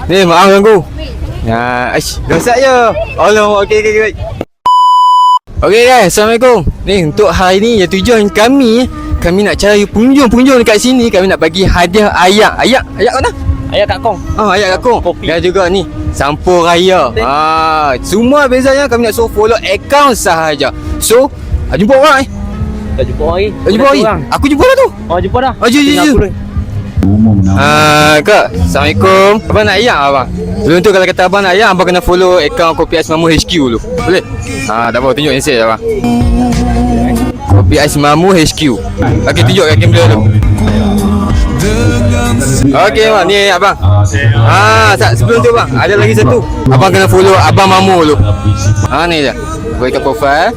Ni maaf ganggu. Ya, dosak je. Allah, okey. Okey guys, Assalamualaikum. Ni untuk hari ni ya tujuan kami nak cari pengunjung dekat sini. Kami nak bagi hadiah ayak. Ayak mana? Ayak Kak Kong. Ayak Kak Kong. Kopi. Dan juga ni sampur raya. Semua bezanya kami nak suruh follow account sahaja. So, jumpa orang Dah jumpa orang lagi. Aku jumpa dah tu. Oh, jumpa dah. Jom. Kak, Assalamualaikum. Abang nak ayak abang? Sebelum tu kalau kata abang nak ayak, abang kena follow akaun Kopi Ais Mamu HQ dulu. Boleh? Tak apa, tunjuk handset abang. Kopi Ais Mamu HQ. Okey, tunjuk kat kamera tu. Okey abang, ni abang. Sebelum tu bang, ada lagi satu. Abang kena follow Abang Mamu dulu. Ni dia. Boleh kat profile.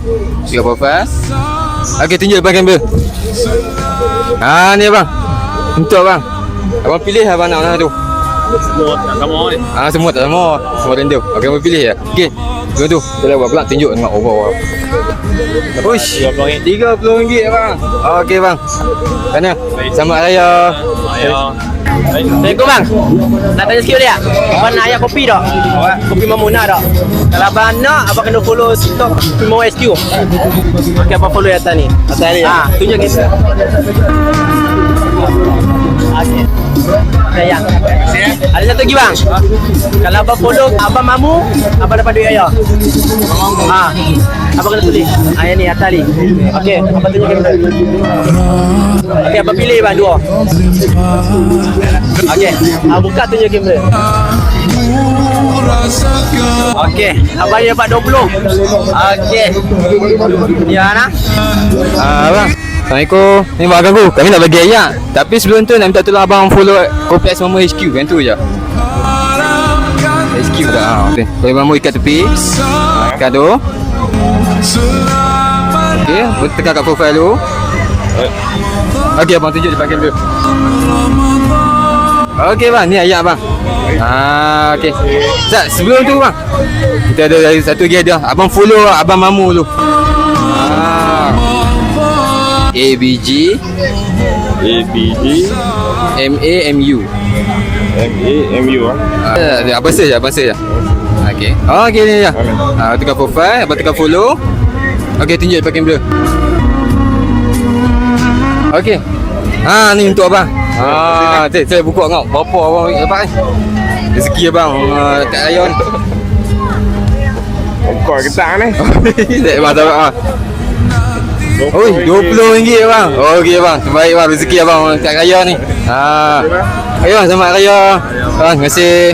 Okey, tunjuk depan kamera. Ni abang. Untuk abang. Abang pilih abang nak mana tu. Semua tak sama ni. Semua tak sama. Semua random. Okey, abang pilih je. Okey. Tengok tu. Kita buat pula tunjuk dengan overall. Uish, RM30 abang. Okey bang. Sana. Selamat raya. Assalamualaikum bang. Nak tanya sikit boleh tak? Abang nak ayak kopi tak? Kopi Mamu nak tak? Kalau abang nak, abang kena follow TikTok Kopi Mamu SQ. Okey, abang follow atas ni. Tunjuk kita. Okey. Ayak. Ada satu lagi bang. Kalau abang follow Abang Mamu, abang dapat duit ayak. Abang kena tulis. Yang ni atas ni. Okey, abang tunjuk kita. Okey, abang pilih bang dua. Okey, buka tunjuk kamera. Okey, abang dapat 20. Okey. Ya nah. Abang. Assalamualaikum. Ni bang ganggu. Kami nak bagi ayak. Tapi sebelum tu nak minta tolong abang follow Kopi Ais Mamu HQ. Yang tu je. HQ dah. Okey. Kopi Mamu ikat tepi. Ikat tu. Okey, tekan kat profile tu. Okey, abang tunjuk depan kamera. Okey bang, ni ayak bang. Okey. Sebelum tu bang, kita ada satu lagi hadiah. Abang follow Abang Mamu dulu. ABG MAMU. Abang search. Okey. Okey ni je. Tekan profile, abang tekan follow. Okey, tunjuk depan kamera. Okey. Ni untuk abang. Saya buka tengok berapa abang dapat ni. Rezeki abang kat raya ni. Kau ketak ni. Tak apa. Oi, RM20 bang. Okey bang, terbaik bang rezeki abang kat raya ni. Ayuh, selamat raya. Terima kasih.